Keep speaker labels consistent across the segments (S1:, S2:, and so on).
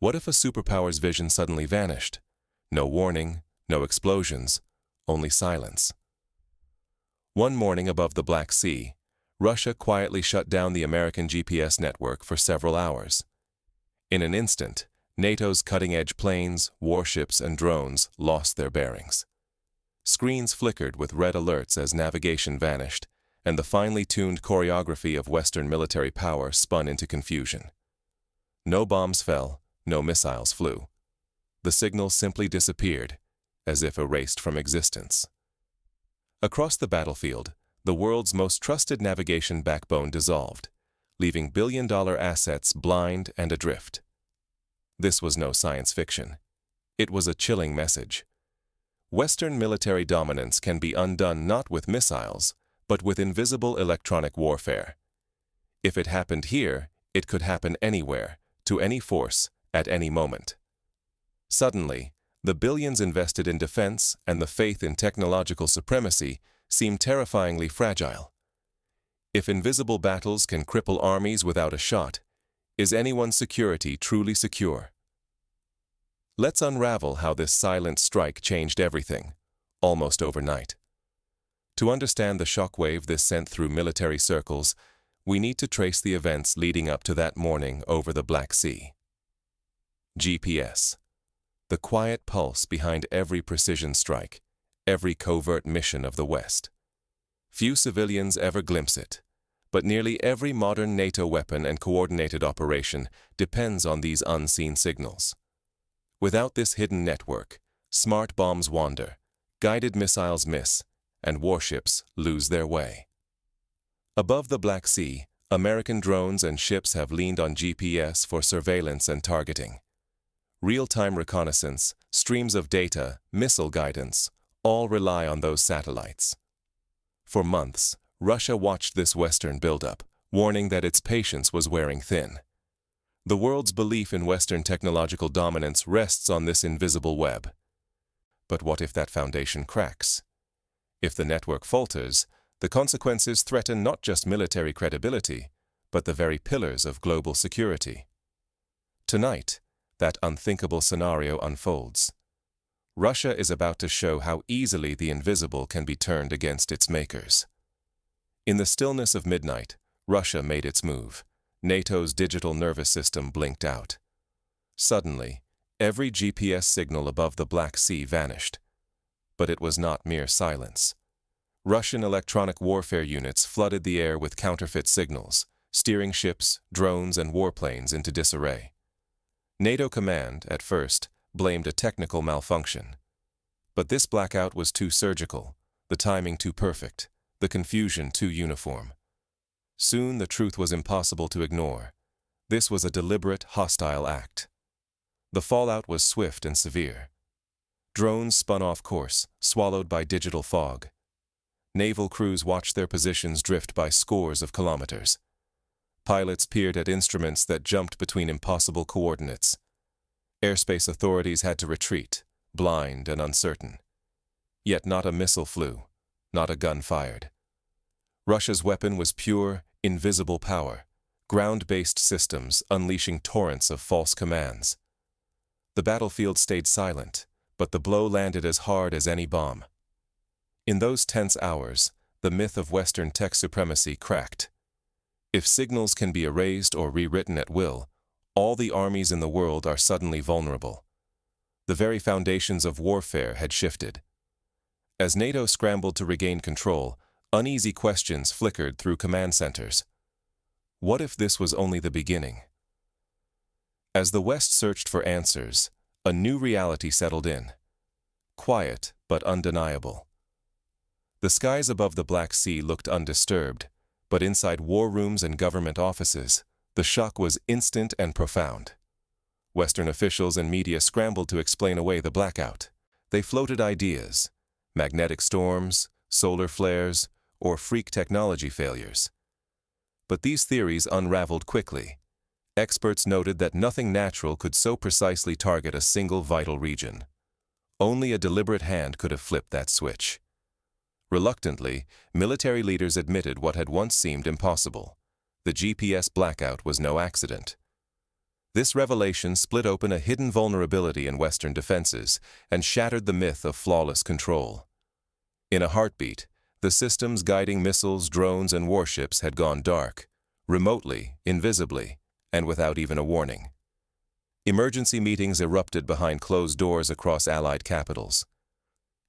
S1: What if a superpower's vision suddenly vanished? No warning, no explosions, only silence. One morning above the Black Sea, Russia quietly shut down the American GPS network for several hours. In an instant, NATO's cutting-edge planes, warships, and drones lost their bearings. Screens flickered with red alerts as navigation vanished, and the finely tuned choreography of Western military power spun into confusion. No bombs fell, no missiles flew. The signal simply disappeared, as if erased from existence. Across the battlefield, the world's most trusted navigation backbone dissolved, leaving billion-dollar assets blind and adrift. This was no science fiction. It was a chilling message. Western military dominance can be undone not with missiles, but with invisible electronic warfare. If it happened here, it could happen anywhere, to any force, at any moment. Suddenly, the billions invested in defense and the faith in technological supremacy seem terrifyingly fragile. If invisible battles can cripple armies without a shot, is anyone's security truly secure? Let's unravel how this silent strike changed everything, almost overnight. To understand the shockwave this sent through military circles, we need to trace the events leading up to that morning over the Black Sea. GPS. The quiet pulse behind every precision strike, every covert mission of the West. Few civilians ever glimpse it, but nearly every modern NATO weapon and coordinated operation depends on these unseen signals. Without this hidden network, smart bombs wander, guided missiles miss, and warships lose their way. Above the Black Sea, American drones and ships have leaned on GPS for surveillance and targeting. Real-time reconnaissance, streams of data, missile guidance, all rely on those satellites. For months, Russia watched this Western buildup, warning that its patience was wearing thin. The world's belief in Western technological dominance rests on this invisible web. But what if that foundation cracks? If the network falters, the consequences threaten not just military credibility, but the very pillars of global security. Tonight, that unthinkable scenario unfolds. Russia is about to show how easily the invisible can be turned against its makers. In the stillness of midnight, Russia made its move. NATO's digital nervous system blinked out. Suddenly, every GPS signal above the Black Sea vanished. But it was not mere silence. Russian electronic warfare units flooded the air with counterfeit signals, steering ships, drones, and warplanes into disarray. NATO command, at first, blamed a technical malfunction. But this blackout was too surgical, the timing too perfect, the confusion too uniform. Soon the truth was impossible to ignore. This was a deliberate, hostile act. The fallout was swift and severe. Drones spun off course, swallowed by digital fog. Naval crews watched their positions drift by scores of kilometers. Pilots peered at instruments that jumped between impossible coordinates. Airspace authorities had to retreat, blind and uncertain. Yet not a missile flew, not a gun fired. Russia's weapon was pure, invisible power, ground-based systems unleashing torrents of false commands. The battlefield stayed silent, but the blow landed as hard as any bomb. In those tense hours, the myth of Western tech supremacy cracked. If signals can be erased or rewritten at will, all the armies in the world are suddenly vulnerable. The very foundations of warfare had shifted. As NATO scrambled to regain control, uneasy questions flickered through command centers. What if this was only the beginning? As the West searched for answers, a new reality settled in. Quiet, but undeniable. The skies above the Black Sea looked undisturbed, but inside war rooms and government offices, the shock was instant and profound. Western officials and media scrambled to explain away the blackout. They floated ideas: magnetic storms, solar flares, or freak technology failures. But these theories unraveled quickly. Experts noted that nothing natural could so precisely target a single vital region. Only a deliberate hand could have flipped that switch. Reluctantly, military leaders admitted what had once seemed impossible. The GPS blackout was no accident. This revelation split open a hidden vulnerability in Western defenses and shattered the myth of flawless control. In a heartbeat, the systems guiding missiles, drones, and warships had gone dark, remotely, invisibly, and without even a warning. Emergency meetings erupted behind closed doors across Allied capitals.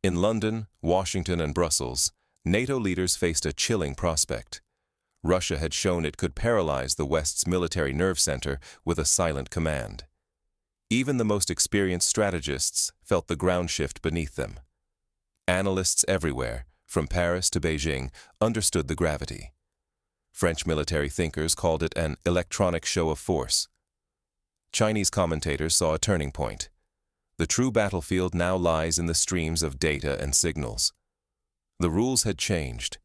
S1: In London, Washington, and Brussels, NATO leaders faced a chilling prospect. Russia had shown it could paralyze the West's military nerve center with a silent command. Even the most experienced strategists felt the ground shift beneath them. Analysts everywhere, from Paris to Beijing, understood the gravity. French military thinkers called it an electronic show of force. Chinese commentators saw a turning point. The true battlefield now lies in the streams of data and signals. The rules had changed.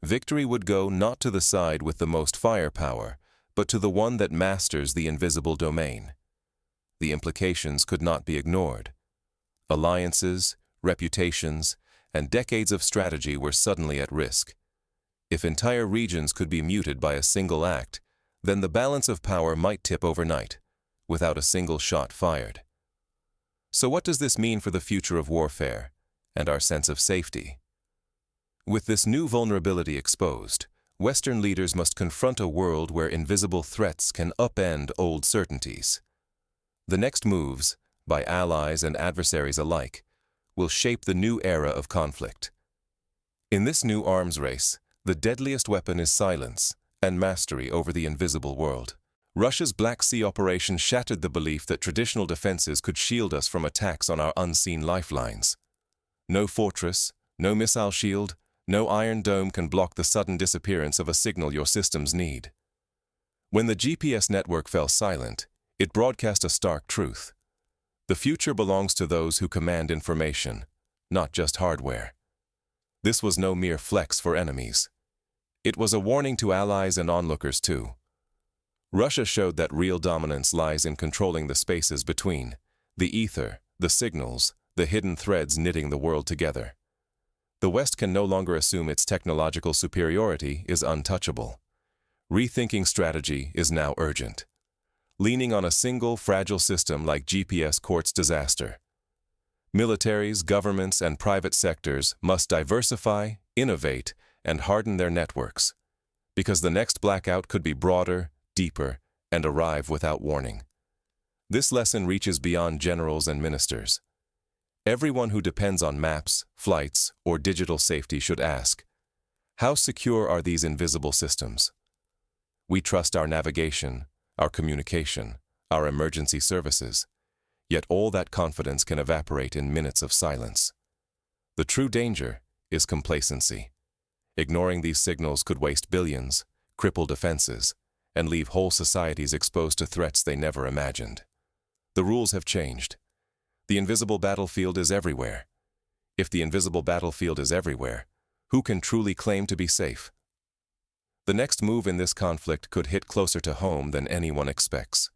S1: Victory would go not to the side with the most firepower, but to the one that masters the invisible domain. The implications could not be ignored. Alliances, reputations, and decades of strategy were suddenly at risk. If entire regions could be muted by a single act, then the balance of power might tip overnight, without a single shot fired. So what does this mean for the future of warfare and our sense of safety? With this new vulnerability exposed, Western leaders must confront a world where invisible threats can upend old certainties. The next moves, by allies and adversaries alike, will shape the new era of conflict. In this new arms race, the deadliest weapon is silence and mastery over the invisible world. Russia's Black Sea operation shattered the belief that traditional defenses could shield us from attacks on our unseen lifelines. No fortress, no missile shield, no iron dome can block the sudden disappearance of a signal your systems need. When the GPS network fell silent, it broadcast a stark truth. The future belongs to those who command information, not just hardware. This was no mere flex for enemies. It was a warning to allies and onlookers too. Russia showed that real dominance lies in controlling the spaces between, the ether, the signals, the hidden threads knitting the world together. The West can no longer assume its technological superiority is untouchable. Rethinking strategy is now urgent. Leaning on a single fragile system like GPS courts disaster. Militaries, governments, and private sectors must diversify, innovate, and harden their networks, because the next blackout could be broader, deeper, and arrive without warning. This lesson reaches beyond generals and ministers. Everyone who depends on maps, flights, or digital safety should ask, how secure are these invisible systems? We trust our navigation, our communication, our emergency services, yet all that confidence can evaporate in minutes of silence. The true danger is complacency. Ignoring these signals could waste billions, cripple defenses, and leave whole societies exposed to threats they never imagined. The rules have changed. The invisible battlefield is everywhere. If the invisible battlefield is everywhere, who can truly claim to be safe? The next move in this conflict could hit closer to home than anyone expects.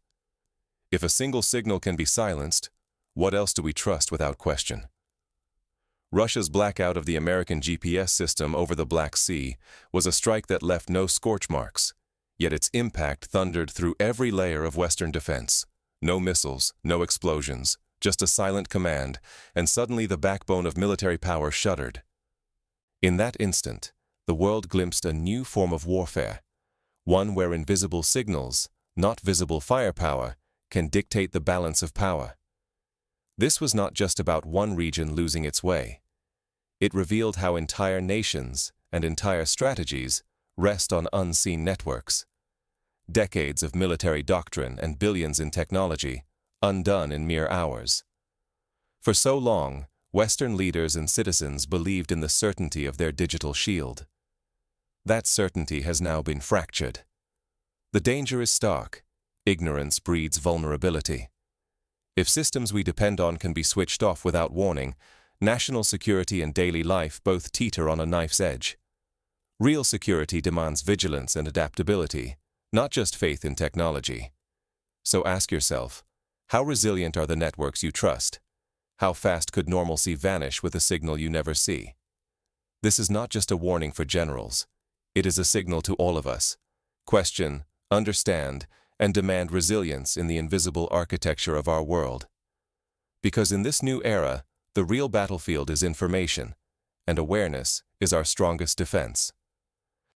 S1: If a single signal can be silenced, what else do we trust without question? Russia's blackout of the American GPS system over the Black Sea was a strike that left no scorch marks, yet its impact thundered through every layer of Western defense. No missiles, no explosions, just a silent command, and suddenly the backbone of military power shuddered. In that instant, the world glimpsed a new form of warfare, one where invisible signals, not visible firepower, can dictate the balance of power. This was not just about one region losing its way. It revealed how entire nations and entire strategies rest on unseen networks. Decades of military doctrine and billions in technology, undone in mere hours. For so long, Western leaders and citizens believed in the certainty of their digital shield. That certainty has now been fractured. The danger is stark. Ignorance breeds vulnerability. If systems we depend on can be switched off without warning, national security and daily life both teeter on a knife's edge. Real security demands vigilance and adaptability, not just faith in technology. So ask yourself, how resilient are the networks you trust? How fast could normalcy vanish with a signal you never see? This is not just a warning for generals. It is a signal to all of us. Question, understand, and demand resilience in the invisible architecture of our world. Because in this new era, the real battlefield is information, and awareness is our strongest defense.